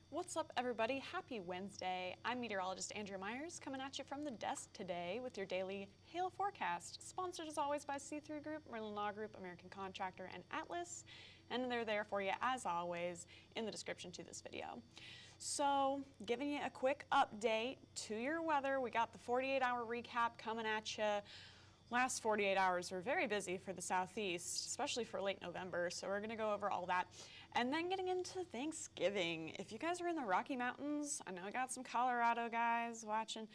What's up, everybody? Happy Wednesday. I'm meteorologist Andrea Myers coming at you from the desk today with your daily hail forecast, sponsored as always by See-Through Group, Merlin Law Group, American Contractor, and Atlas. And they're there for you, as always, in the description to this video. So, giving you a quick update to your weather. We got the 48-hour recap coming at you. Last 48 hours were very busy for the southeast, especially for late November, so we're going to go over all that. And then getting into Thanksgiving. If you guys are in the Rocky Mountains, I know I got some Colorado guys watching.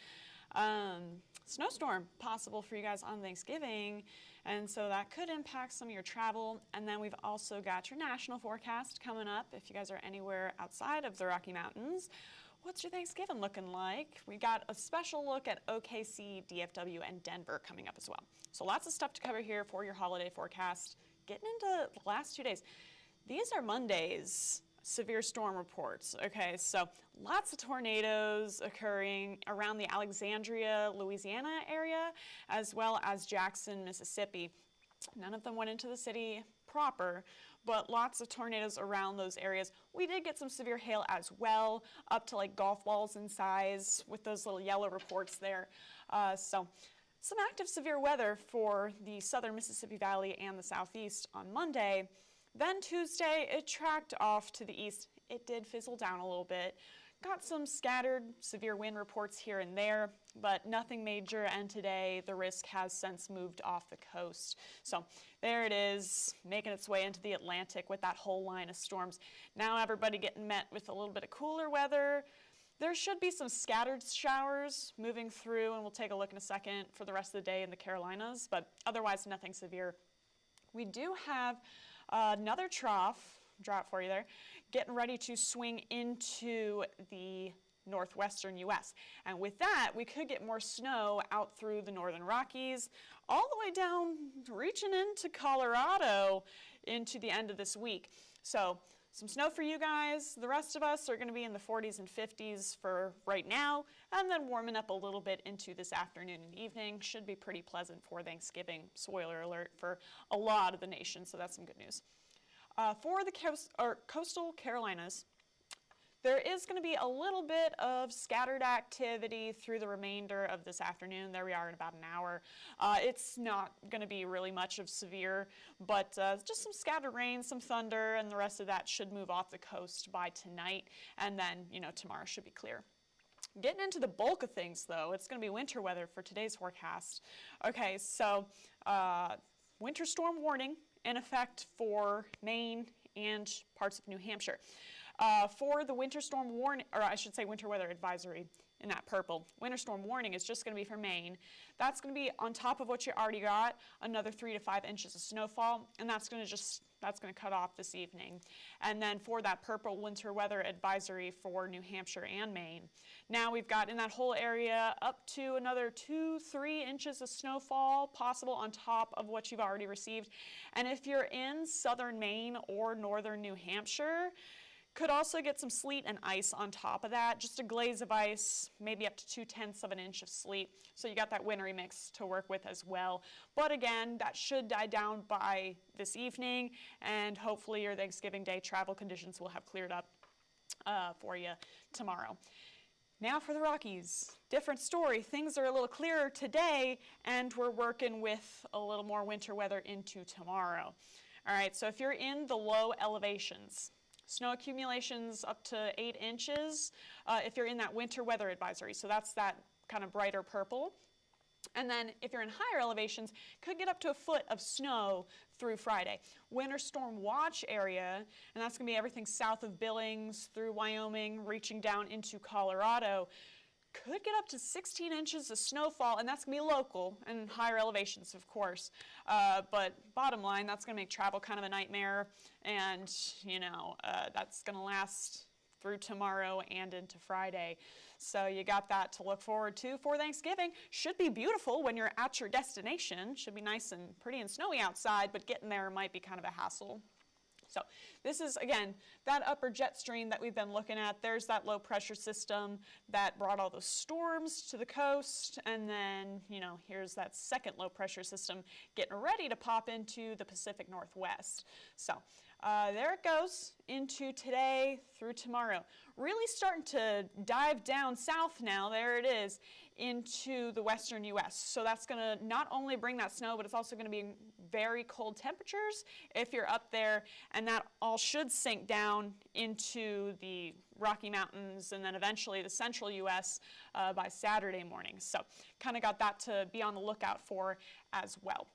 Snowstorm possible for you guys on Thanksgiving, and so that could impact some of your travel. And then we've also got your national forecast coming up if you guys are anywhere outside of the Rocky Mountains. What's your Thanksgiving looking like? We got a special look at OKC, DFW, and Denver coming up as well. So lots of stuff to cover here for your holiday forecast. Getting into the last 2 days. These are Monday's severe storm reports. Okay, so lots of tornadoes occurring around the Alexandria, Louisiana area, as well as Jackson, Mississippi. None of them went into the city proper, but lots of tornadoes around those areas. We did get some severe hail as well, up to like golf balls in size with those little yellow reports there. So some active severe weather for the southern Mississippi Valley and the southeast on Monday. Then Tuesday, it tracked off to the east. It did fizzle down a little bit. Got some scattered severe wind reports here and there, but nothing major, and today the risk has since moved off the coast. So there it is, making its way into the Atlantic with that whole line of storms. Now everybody getting met with a little bit of cooler weather. There should be some scattered showers moving through, and we'll take a look in a second for the rest of the day in the Carolinas, but otherwise nothing severe. We do have another drought for you there, getting ready to swing into the northwestern U.S. And with that, we could get more snow out through the northern Rockies, all the way down, reaching into Colorado into the end of this week. So some snow for you guys. The rest of us are going to be in the 40s and 50s for right now, and then warming up a little bit into this afternoon and evening. Should be pretty pleasant for Thanksgiving. Spoiler alert for a lot of the nation, so that's some good news. For the coastal Carolinas, there is going to be a little bit of scattered activity through the remainder of this afternoon. There we are in about an hour. It's not going to be really much of severe, but just some scattered rain, some thunder, and the rest of that should move off the coast by tonight. And then, tomorrow should be clear. Getting into the bulk of things, though, it's going to be winter weather for today's forecast. Okay, so winter storm warning in effect for Maine and parts of New Hampshire. For the winter storm warning, or I should say winter weather advisory in that purple, winter storm warning is just going to be for Maine. That's going to be on top of what you already got, another 3 to 5 inches of snowfall, and that's going to cut off this evening. And then for that purple winter weather advisory for New Hampshire and Maine, now we've got in that whole area up to another 2-3 inches of snowfall possible on top of what you've already received. And if you're in southern Maine or northern New Hampshire, could also get some sleet and ice on top of that, just a glaze of ice, maybe up to 2/10 of an inch of sleet. So you got that wintry mix to work with as well. But again, that should die down by this evening, and hopefully your Thanksgiving Day travel conditions will have cleared up for you tomorrow. Now for the Rockies, different story. Things are a little clearer today, and we're working with a little more winter weather into tomorrow. All right, so if you're in the low elevations, snow accumulations up to 8 inches if you're in that winter weather advisory. So that's that kind of brighter purple. And then if you're in higher elevations, could get up to a foot of snow through Friday. Winter storm watch area, and that's going to be everything south of Billings through Wyoming, reaching down into Colorado. could get up to 16 inches of snowfall, and that's going to be local and higher elevations, of course. But bottom line, that's going to make travel kind of a nightmare, and, you know, that's going to last through tomorrow and into Friday. So you got that to look forward to for Thanksgiving. Should be beautiful when you're at your destination. Should be nice and pretty and snowy outside, but getting there might be kind of a hassle. So this is, again, that upper jet stream that we've been looking at. There's that low pressure system that brought all those storms to the coast. And then, you know, here's that second low pressure system getting ready to pop into the Pacific Northwest. So there it goes into today through tomorrow. Really starting to dive down south now, there it is, into the western U.S. So that's going to not only bring that snow, but it's also going to be very cold temperatures if you're up there, and that all should sink down into the Rocky Mountains and then eventually the central U.S. By Saturday morning. So kind of got that to be on the lookout for as well.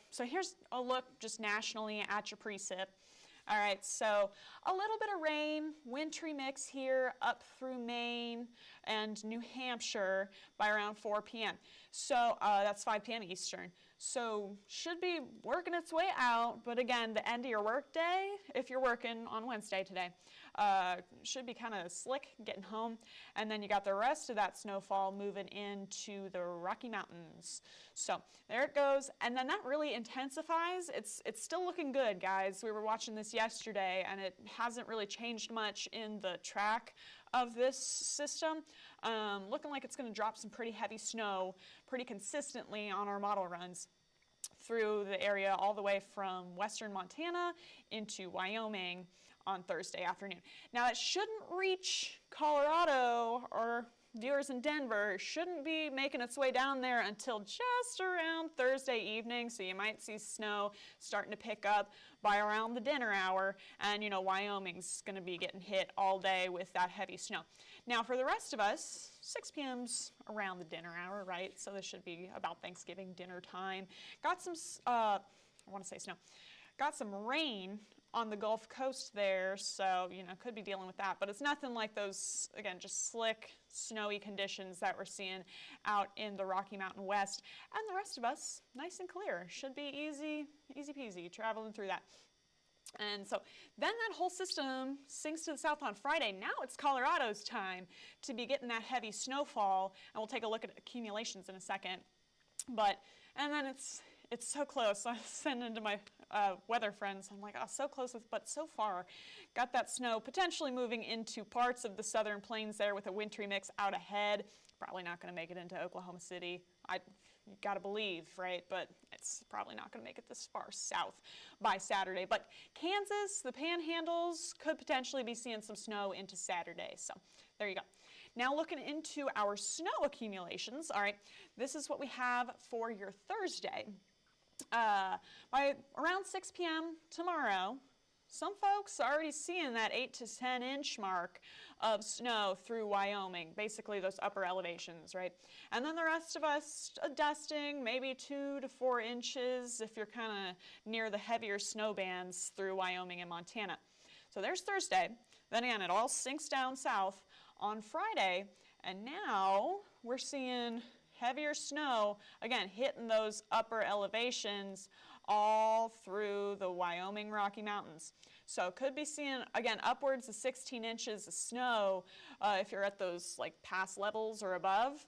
So here's a look just nationally at your precip. All right, so a little bit of rain, wintry mix here up through Maine and New Hampshire by around 4 p.m. So that's 5 p.m. Eastern. So should be working its way out, but again, the end of your work day, if you're working on Wednesday today, should be kind of slick getting home. And then you got the rest of that snowfall moving into the Rocky Mountains. So there it goes. And then that really intensifies. It's still looking good, guys. We were watching this yesterday, and it hasn't really changed much in the track of this system. Looking like it's going to drop some pretty heavy snow pretty consistently on our model runs through the area all the way from western Montana into Wyoming on Thursday afternoon. Now it shouldn't reach Colorado or viewers in Denver. Shouldn't be making its way down there until just around Thursday evening, so you might see snow starting to pick up by around the dinner hour, and you know, Wyoming's going to be getting hit all day with that heavy snow. Now for the rest of us, 6 p.m.'s around the dinner hour, right? So this should be about Thanksgiving dinner time. Got some, I want to say snow. Got some rain on the Gulf Coast there, so, you know, could be dealing with that. But it's nothing like those, again, just slick, snowy conditions that we're seeing out in the Rocky Mountain West. And the rest of us, nice and clear. Should be easy, easy peasy, traveling through that. And so then that whole system sinks to the south on Friday. Now it's Colorado's time to be getting that heavy snowfall, and we'll take a look at accumulations in a second. But, and then it's so close. I was sending to my weather friends. I'm like, oh, so close, but so far. Got that snow potentially moving into parts of the southern plains there with a wintry mix out ahead. Probably not going to make it into Oklahoma City. You got to believe, right? But it's probably not going to make it this far south by Saturday. But Kansas, the panhandles, could potentially be seeing some snow into Saturday. So there you go. Now looking into our snow accumulations, all right, this is what we have for your Thursday. By around 6 p.m. tomorrow, some folks are already seeing that 8 to 10 inch mark of snow through Wyoming, basically those upper elevations, right? And then the rest of us dusting, maybe 2 to 4 inches if you're kind of near the heavier snow bands through Wyoming and Montana. So there's Thursday. Then again, it all sinks down south on Friday, and now we're seeing heavier snow, again, hitting those upper elevations all through the Wyoming Rocky Mountains. So could be seeing, again, upwards of 16 inches of snow if you're at those like pass levels or above.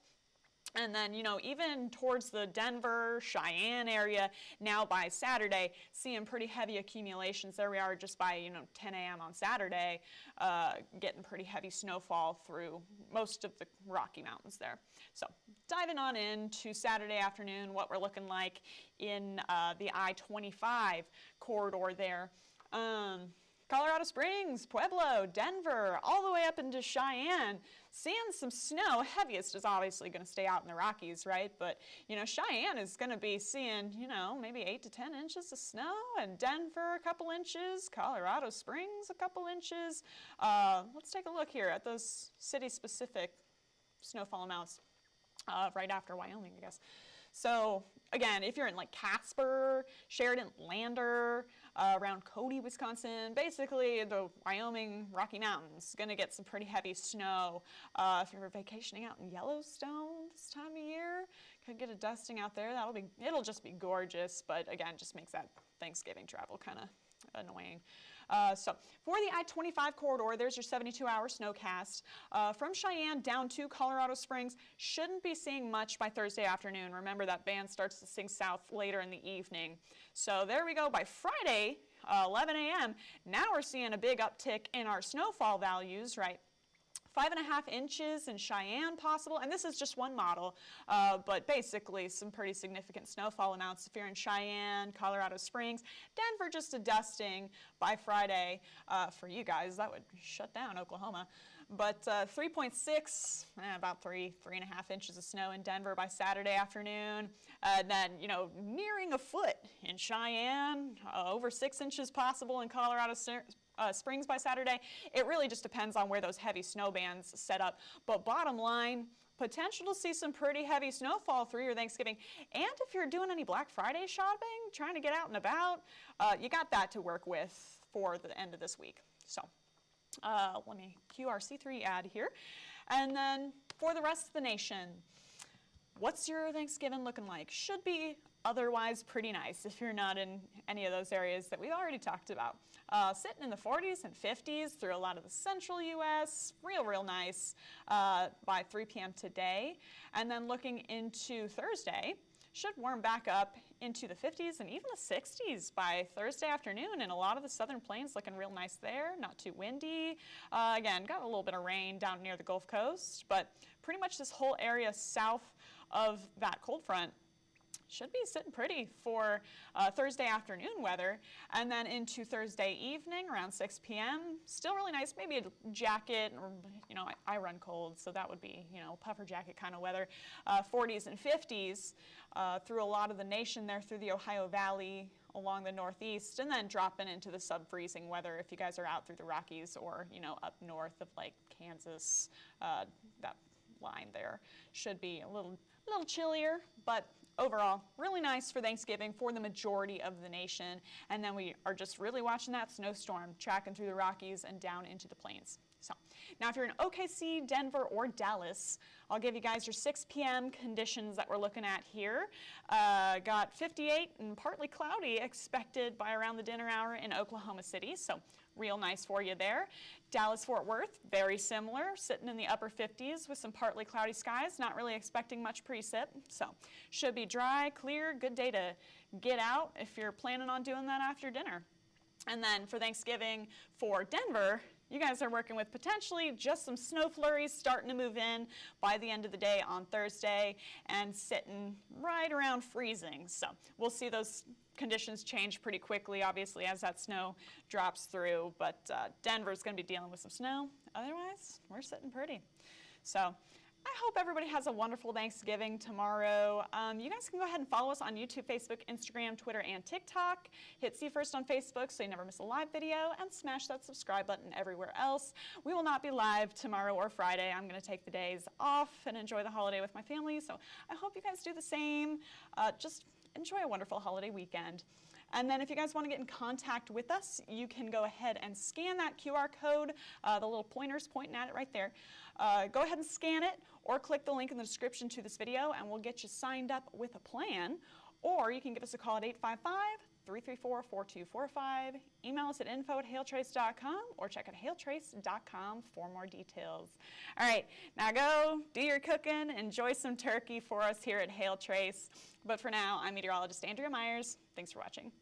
And then, you know, even towards the Denver, Cheyenne area, now by Saturday, seeing pretty heavy accumulations. There we are just by, you know, 10 a.m. on Saturday, getting pretty heavy snowfall through most of the Rocky Mountains there. So diving on into Saturday afternoon, what we're looking like in the I-25 corridor there. Colorado Springs, Pueblo, Denver, all the way up into Cheyenne, seeing some snow. Heaviest is obviously going to stay out in the Rockies, right? But, you know, Cheyenne is going to be seeing, you know, maybe 8 to 10 inches of snow, and Denver a couple inches, Colorado Springs a couple inches. Let's take a look here at those city-specific snowfall amounts right after Wyoming, I guess. So again, if you're in like Casper, Sheridan, Lander, around Cody, Wisconsin, basically the Wyoming Rocky Mountains, going to get some pretty heavy snow. If you're vacationing out in Yellowstone this time of year, could get a dusting out there. It'll just be gorgeous, but again, just makes that Thanksgiving travel kind of annoying. So for the I-25 corridor, there's your 72-hour snowcast. From Cheyenne down to Colorado Springs, shouldn't be seeing much by Thursday afternoon. Remember, that band starts to sing south later in the evening. So there we go. By Friday, 11 a.m., now we're seeing a big uptick in our snowfall values, right? 5.5 inches in Cheyenne possible, and this is just one model, but basically some pretty significant snowfall amounts if you're in Cheyenne, Colorado Springs. Denver, just a dusting by Friday. For you guys, that would shut down Oklahoma. But 3.6, about 3.5 inches of snow in Denver by Saturday afternoon. Then, you know, nearing a foot in Cheyenne, over 6 inches possible in Colorado Springs by Saturday. It really just depends on where those heavy snow bands set up. But bottom line, potential to see some pretty heavy snowfall through your Thanksgiving. And if you're doing any Black Friday shopping, trying to get out and about, you got that to work with for the end of this week. So let me cue our C3 ad here. And then for the rest of the nation, what's your Thanksgiving looking like? Should be otherwise pretty nice if you're not in any of those areas that we already talked about. Sitting in the 40s and 50s through a lot of the central U.S., real nice by 3 p.m. today. And then looking into Thursday, should warm back up into the 50s and even the 60s by Thursday afternoon, and a lot of the southern plains looking real nice there, not too windy. Again, got a little bit of rain down near the Gulf Coast, but pretty much this whole area south of that cold front should be sitting pretty for Thursday afternoon weather. And then into Thursday evening around 6 p.m., still really nice, maybe a jacket, or, you know, I run cold, so that would be, you know, puffer jacket kind of weather. 40s and 50s through a lot of the nation there, through the Ohio Valley, along the northeast, and then dropping into the sub-freezing weather if you guys are out through the Rockies or, you know, up north of like Kansas. That line there should be a little chillier, but overall, really nice for Thanksgiving for the majority of the nation. And then we are just really watching that snowstorm tracking through the Rockies and down into the plains. So now if you're in OKC, Denver, or Dallas, I'll give you guys your 6 p.m. conditions that we're looking at here. Got 58 and partly cloudy expected by around the dinner hour in Oklahoma City. So real nice for you there. Dallas-Fort Worth, very similar, sitting in the upper 50s with some partly cloudy skies, not really expecting much precip. So should be dry, clear, good day to get out if you're planning on doing that after dinner. And then for Thanksgiving for Denver, you guys are working with potentially just some snow flurries starting to move in by the end of the day on Thursday and sitting right around freezing. So we'll see those conditions change pretty quickly, obviously, as that snow drops through. But Denver's going to be dealing with some snow. Otherwise, we're sitting pretty. So I hope everybody has a wonderful Thanksgiving tomorrow. You guys can go ahead and follow us on YouTube, Facebook, Instagram, Twitter, and TikTok. Hit See First on Facebook so you never miss a live video, and smash that subscribe button everywhere else. We will not be live tomorrow or Friday. I'm going to take the days off and enjoy the holiday with my family, so I hope you guys do the same. Just enjoy a wonderful holiday weekend. And then if you guys want to get in contact with us, you can go ahead and scan that QR code, the little pointers pointing at it right there. Go ahead and scan it, or click the link in the description to this video, and we'll get you signed up with a plan. Or you can give us a call at 855-334-4245. Email us at info@hailtrace.com, or check out hailtrace.com for more details. All right, now go do your cooking, enjoy some turkey for us here at Hail Trace. But for now, I'm meteorologist Andrea Myers. Thanks for watching.